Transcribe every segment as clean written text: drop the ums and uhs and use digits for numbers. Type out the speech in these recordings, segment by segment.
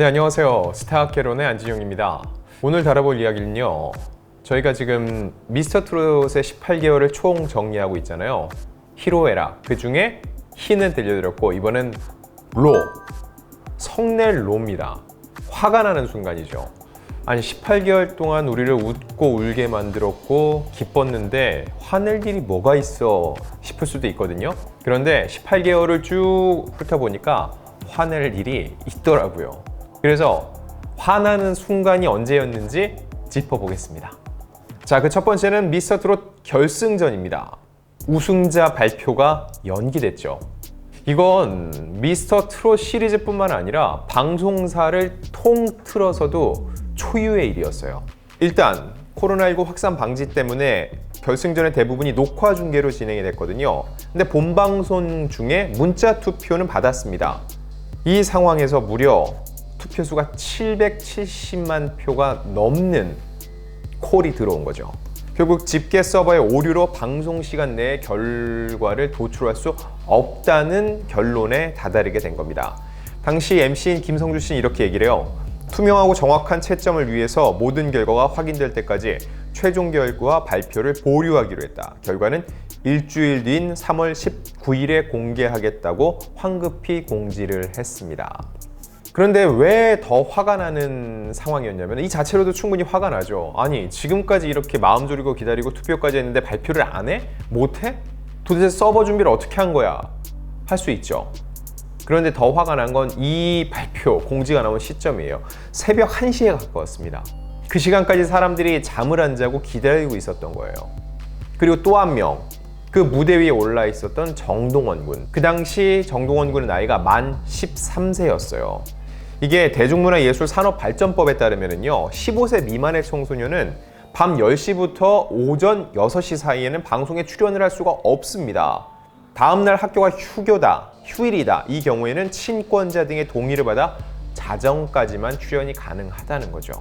네, 안녕하세요. 스타학개론의 안진용입니다. 오늘 다뤄볼 이야기는요, 저희가 지금 미스터트롯의 18개월을 총 정리하고 있잖아요. 희로애락, 그 중에 희는 들려드렸고 이번엔 로, 성낼 로입니다. 화가 나는 순간이죠. 아니 18개월 동안 우리를 웃고 울게 만들었고 기뻤는데 화낼 일이 뭐가 있어 싶을 수도 있거든요. 그런데 18개월을 쭉 훑어보니까 화낼 일이 있더라고요. 그래서 화나는 순간이 언제였는지 짚어보겠습니다. 자, 그 첫 번째는 미스터트롯 결승전입니다. 우승자 발표가 연기됐죠. 이건 미스터트롯 시리즈뿐만 아니라 방송사를 통틀어서도 초유의 일이었어요. 일단 코로나19 확산 방지 때문에 결승전의 대부분이 녹화 중계로 진행이 됐거든요. 근데 본방송 중에 문자 투표는 받았습니다. 이 상황에서 무려 투표수가 770만 표가 넘는 콜이 들어온 거죠. 결국 집계 서버의 오류로 방송 시간 내에 결과를 도출할 수 없다는 결론에 다다르게 된 겁니다. 당시 MC인 김성주 씨는 이렇게 얘기를 해요. 투명하고 정확한 채점을 위해서 모든 결과가 확인될 때까지 최종 결과 발표를 보류하기로 했다. 결과는 일주일 뒤인 3월 19일에 공개하겠다고 황급히 공지를 했습니다. 그런데 왜 더 화가 나는 상황이었냐면 이 자체로도 충분히 화가 나죠. 아니 지금까지 이렇게 마음 졸이고 기다리고 투표까지 했는데 발표를 안 해? 못 해? 도대체 서버 준비를 어떻게 한 거야? 할 수 있죠. 그런데 더 화가 난 건 이 발표 공지가 나온 시점이에요. 새벽 1시에 가까웠습니다. 그 시간까지 사람들이 잠을 안 자고 기다리고 있었던 거예요. 그리고 또 한 명, 그 무대 위에 올라 있었던 정동원 군. 그 당시 정동원 군의 나이가 만 13세였어요. 이게 대중문화예술산업발전법에 따르면요, 15세 미만의 청소년은 밤 10시부터 오전 6시 사이에는 방송에 출연을 할 수가 없습니다. 다음날 학교가 휴교다, 휴일이다, 이 경우에는 친권자 등의 동의를 받아 자정까지만 출연이 가능하다는 거죠.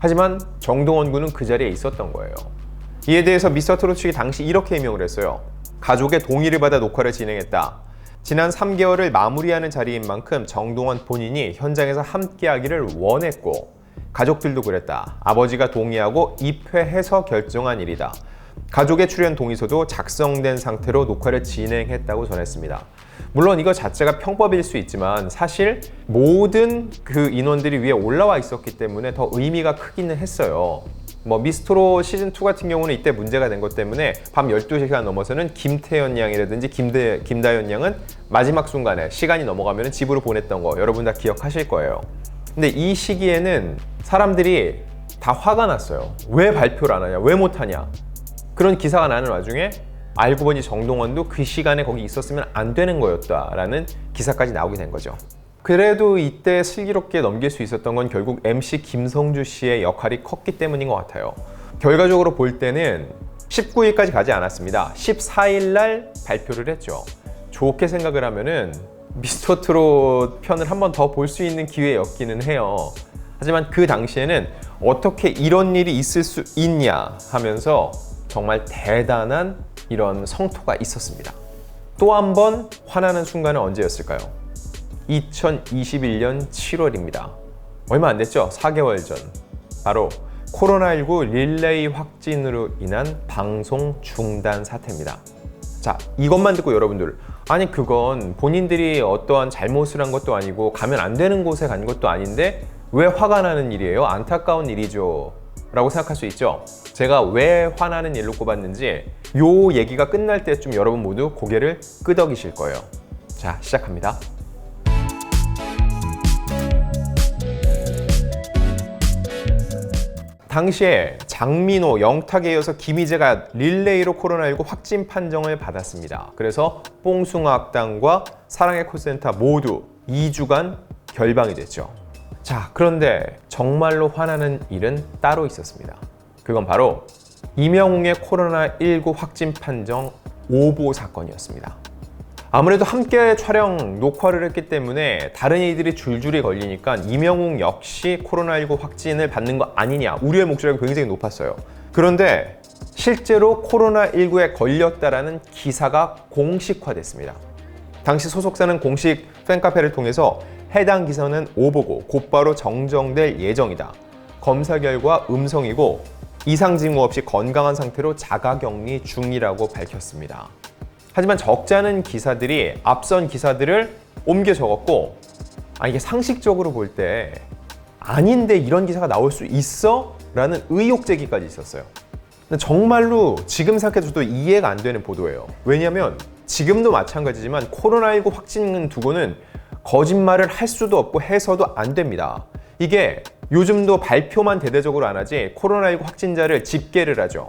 하지만 정동원 군은 그 자리에 있었던 거예요. 이에 대해서 미스터트롯 측이 당시 이렇게 해명을 했어요. 가족의 동의를 받아 녹화를 진행했다. 지난 3개월을 마무리하는 자리인 만큼 정동원 본인이 현장에서 함께하기를 원했고 가족들도 그랬다. 아버지가 동의하고 입회해서 결정한 일이다. 가족의 출연 동의서도 작성된 상태로 녹화를 진행했다고 전했습니다. 물론 이거 자체가 편법일 수 있지만 사실 모든 그 인원들이 위에 올라와 있었기 때문에 더 의미가 크기는 했어요. 미스트롯 시즌2 같은 경우는 이때 문제가 된 것 때문에 밤 12시가 넘어서는 김태현 양이라든지 김다현 양은 마지막 순간에 시간이 넘어가면 집으로 보냈던 거 여러분 다 기억하실 거예요. 근데 이 시기에는 사람들이 다 화가 났어요. 왜 발표를 안 하냐? 왜 못하냐? 그런 기사가 나는 와중에 알고 보니 정동원도 그 시간에 거기 있었으면 안 되는 거였다라는 기사까지 나오게 된 거죠. 그래도 이때 슬기롭게 넘길 수 있었던 건 결국 MC 김성주 씨의 역할이 컸기 때문인 것 같아요. 결과적으로 볼 때는 19일까지 가지 않았습니다. 14일 날 발표를 했죠. 좋게 생각을 하면은 미스터트롯 편을 한 번 더 볼 수 있는 기회였기는 해요. 하지만 그 당시에는 어떻게 이런 일이 있을 수 있냐 하면서 정말 대단한 이런 성토가 있었습니다. 또 한 번 화나는 순간은 언제였을까요? 2021년 7월입니다. 얼마 안 됐죠? 4개월 전. 바로 코로나19 릴레이 확진으로 인한 방송 중단 사태입니다. 자, 이것만 듣고 여러분들, 아니 그건 본인들이 어떠한 잘못을 한 것도 아니고 가면 안 되는 곳에 간 것도 아닌데 왜 화가 나는 일이에요? 안타까운 일이죠 라고 생각할 수 있죠. 제가 왜 화나는 일로 꼽았는지 요 얘기가 끝날 때쯤 여러분 모두 고개를 끄덕이실 거예요. 자, 시작합니다. 당시에 장민호, 영탁에 이어서 김희재가 릴레이로 코로나19 확진 판정을 받았습니다. 그래서 뽕숭아학당과 사랑의 콜센터 모두 2주간 결방이 됐죠. 자, 그런데 정말로 화나는 일은 따로 있었습니다. 그건 바로 이명웅의 코로나19 확진 판정 오보 사건이었습니다. 아무래도 함께 촬영, 녹화를 했기 때문에 다른 이들이 줄줄이 걸리니까 이명웅 역시 코로나19 확진을 받는 거 아니냐 우려의 목소리가 굉장히 높았어요. 그런데 실제로 코로나19에 걸렸다라는 기사가 공식화됐습니다. 당시 소속사는 공식 팬카페를 통해서 해당 기사는 오보고 곧바로 정정될 예정이다. 검사 결과 음성이고 이상 징후 없이 건강한 상태로 자가격리 중이라고 밝혔습니다. 하지만 적지 않은 기사들이 앞선 기사들을 옮겨 적었고, 이게 상식적으로 볼 때 아닌데 이런 기사가 나올 수 있어? 라는 의혹 제기까지 있었어요. 근데 정말로 지금 생각해도 이해가 안 되는 보도예요. 왜냐하면 지금도 마찬가지지만 코로나19 확진 두고는 거짓말을 할 수도 없고 해서도 안 됩니다. 이게 요즘도 발표만 대대적으로 안 하지 코로나19 확진자를 집계를 하죠.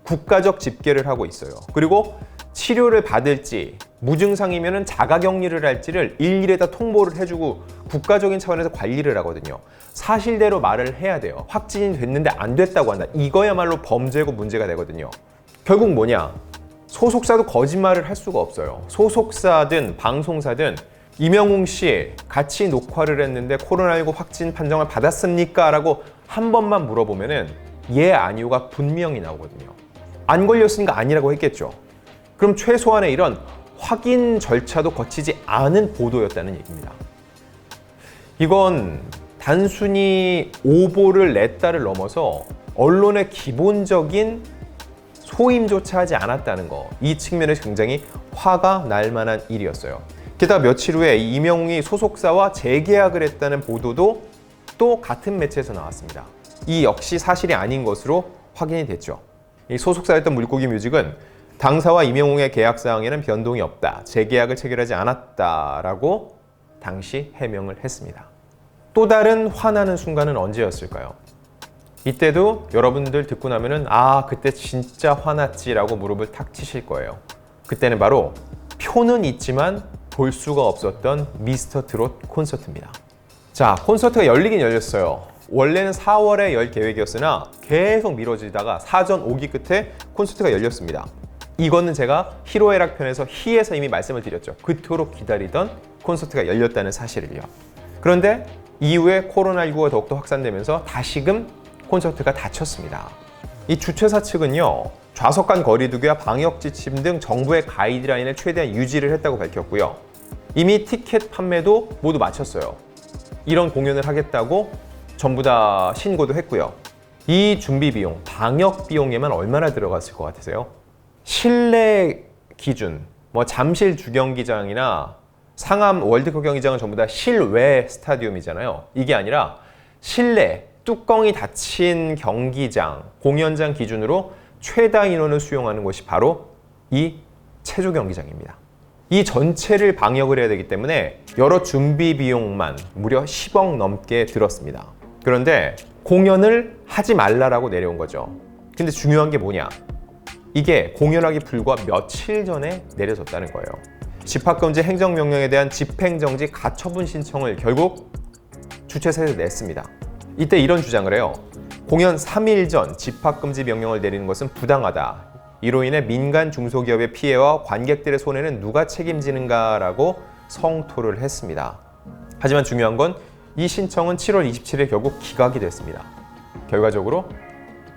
국가적 집계를 하고 있어요. 그리고 치료를 받을지 무증상이면 자가격리를 할지를 일일이 다 통보를 해주고 국가적인 차원에서 관리를 하거든요. 사실대로 말을 해야 돼요. 확진이 됐는데 안 됐다고 한다. 이거야말로 범죄고 문제가 되거든요. 결국 뭐냐? 소속사도 거짓말을 할 수가 없어요. 소속사든 방송사든 이명웅 씨 같이 녹화를 했는데 코로나19 확진 판정을 받았습니까? 라고 한 번만 물어보면은 예, 아니오가 분명히 나오거든요. 안 걸렸으니까 아니라고 했겠죠. 그럼 최소한의 이런 확인 절차도 거치지 않은 보도였다는 얘기입니다. 이건 단순히 오보를 냈다를 넘어서 언론의 기본적인 소임조차 하지 않았다는 거, 이 측면에서 굉장히 화가 날 만한 일이었어요. 게다가 며칠 후에 이명웅이 소속사와 재계약을 했다는 보도도 또 같은 매체에서 나왔습니다. 이 역시 사실이 아닌 것으로 확인이 됐죠. 이 소속사였던 물고기 뮤직은 당사와 이명웅의 계약 사항에는 변동이 없다, 재계약을 체결하지 않았다라고 당시 해명을 했습니다. 또 다른 화나는 순간은 언제였을까요? 이때도 여러분들 듣고 나면은 그때 진짜 화났지라고 무릎을 탁 치실 거예요. 그때는 바로 표는 있지만 볼 수가 없었던 미스터 트롯 콘서트입니다. 자, 콘서트가 열리긴 열렸어요. 원래는 4월에 열 계획이었으나 계속 미뤄지다가 사전 5기 끝에 콘서트가 열렸습니다. 이거는 제가 희로애락 편에서 희에서 이미 말씀을 드렸죠. 그토록 기다리던 콘서트가 열렸다는 사실을요. 그런데 이후에 코로나19가 더욱더 확산되면서 다시금 콘서트가 닫혔습니다. 이 주최사 측은요, 좌석 간 거리두기와 방역 지침 등 정부의 가이드라인을 최대한 유지를 했다고 밝혔고요. 이미 티켓 판매도 모두 마쳤어요. 이런 공연을 하겠다고 전부 다 신고도 했고요. 이 준비 비용, 방역 비용에만 얼마나 들어갔을 것 같으세요? 실내 기준, 잠실 주경기장이나 상암 월드컵 경기장은 전부 다 실외 스타디움이잖아요. 이게 아니라 실내, 뚜껑이 닫힌 경기장, 공연장 기준으로 최다 인원을 수용하는 곳이 바로 이 체조 경기장입니다. 이 전체를 방역을 해야 되기 때문에 여러 준비 비용만 무려 10억 넘게 들었습니다. 그런데 공연을 하지 말라라고 내려온 거죠. 근데 중요한 게 뭐냐? 이게 공연하기 불과 며칠 전에 내려졌다는 거예요. 집합금지 행정명령에 대한 집행정지 가처분 신청을 결국 주최사에서 냈습니다. 이때 이런 주장을 해요. 공연 3일 전 집합금지 명령을 내리는 것은 부당하다. 이로 인해 민간 중소기업의 피해와 관객들의 손해는 누가 책임지는가라고 성토를 했습니다. 하지만 중요한 건 이 신청은 7월 27일 결국 기각이 됐습니다. 결과적으로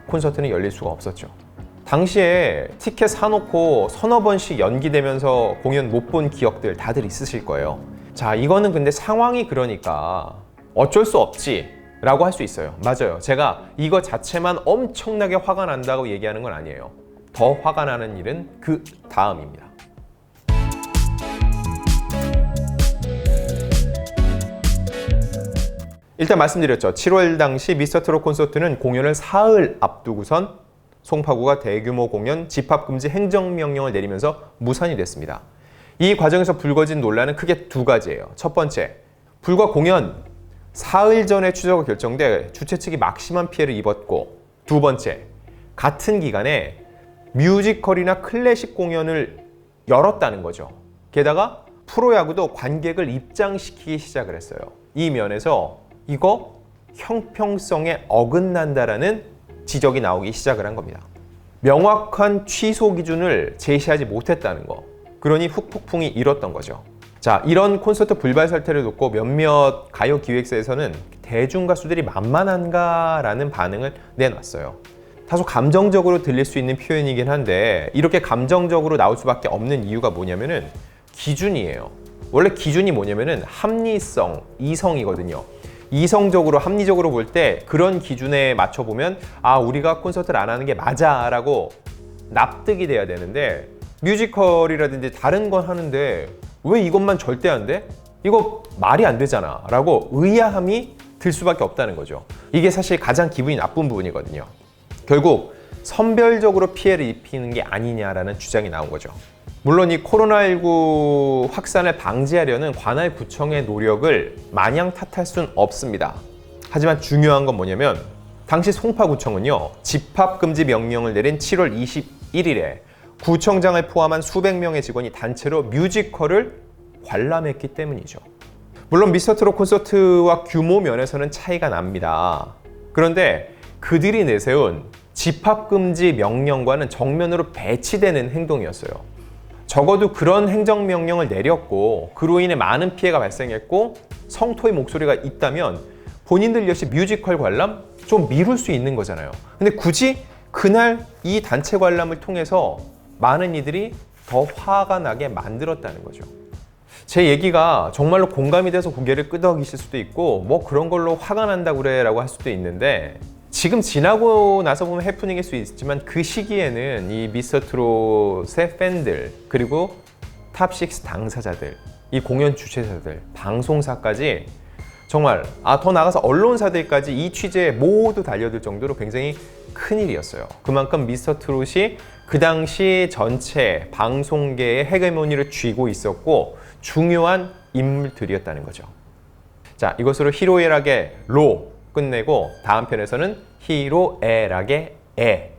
콘서트는 열릴 수가 없었죠. 당시에 티켓 사놓고 서너 번씩 연기되면서 공연 못 본 기억들 다들 있으실 거예요. 자, 이거는 근데 상황이 그러니까 어쩔 수 없지 라고 할 수 있어요. 맞아요. 제가 이거 자체만 엄청나게 화가 난다고 얘기하는 건 아니에요. 더 화가 나는 일은 그 다음입니다. 일단 말씀드렸죠. 7월 당시 미스터트롯 콘서트는 공연을 사흘 앞두고선 송파구가 대규모 공연 집합금지 행정명령을 내리면서 무산이 됐습니다. 이 과정에서 불거진 논란은 크게 두 가지예요. 첫 번째, 불과 공연 사흘 전에 취소가 결정돼 주최 측이 막심한 피해를 입었고, 두 번째, 같은 기간에 뮤지컬이나 클래식 공연을 열었다는 거죠. 게다가 프로야구도 관객을 입장시키기 시작을 했어요. 이 면에서 이거 형평성에 어긋난다라는 지적이 나오기 시작을 한 겁니다. 명확한 취소 기준을 제시하지 못했다는 거. 그러니 후폭풍이 일었던 거죠. 자, 이런 콘서트 불발 사태를 놓고 몇몇 가요 기획사에서는 대중 가수들이 만만한가라는 반응을 내놨어요. 다소 감정적으로 들릴 수 있는 표현이긴 한데 이렇게 감정적으로 나올 수밖에 없는 이유가 뭐냐면은 기준이에요. 원래 기준이 뭐냐면은 합리성, 이성이거든요. 이성적으로 합리적으로 볼 때 그런 기준에 맞춰보면 아 우리가 콘서트를 안 하는 게 맞아 라고 납득이 돼야 되는데 뮤지컬이라든지 다른 건 하는데 왜 이것만 절대 안 돼? 이거 말이 안 되잖아 라고 의아함이 들 수밖에 없다는 거죠. 이게 사실 가장 기분이 나쁜 부분이거든요. 결국 선별적으로 피해를 입히는 게 아니냐라는 주장이 나온 거죠. 물론 이 코로나19 확산을 방지하려는 관할 구청의 노력을 마냥 탓할 수는 없습니다. 하지만 중요한 건 뭐냐면 당시 송파구청은요 집합금지 명령을 내린 7월 21일에 구청장을 포함한 수백 명의 직원이 단체로 뮤지컬을 관람했기 때문이죠. 물론 미스터트롯 콘서트와 규모 면에서는 차이가 납니다. 그런데 그들이 내세운 집합금지 명령과는 정면으로 배치되는 행동이었어요. 적어도 그런 행정명령을 내렸고 그로 인해 많은 피해가 발생했고 성토의 목소리가 있다면 본인들 역시 뮤지컬 관람 좀 미룰 수 있는 거잖아요. 근데 굳이 그날 이 단체 관람을 통해서 많은 이들이 더 화가 나게 만들었다는 거죠. 제 얘기가 정말로 공감이 돼서 고개를 끄덕이실 수도 있고 뭐 그런 걸로 화가 난다고 그래 라고 할 수도 있는데 지금 지나고 나서 보면 해프닝일 수 있지만 그 시기에는 이 미스터트롯의 팬들 그리고 탑6 당사자들 이 공연 주최자들 방송사까지 정말 더 나가서 언론사들까지 이 취재에 모두 달려들 정도로 굉장히 큰일이었어요. 그만큼 미스터트롯이 그 당시 전체 방송계의 헤게모니를 쥐고 있었고 중요한 인물들이었다는 거죠. 자, 이것으로 히로애락의 로 끝내고 다음 편에서는 히로애락의 애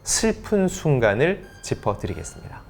슬픈 순간을 짚어드리겠습니다.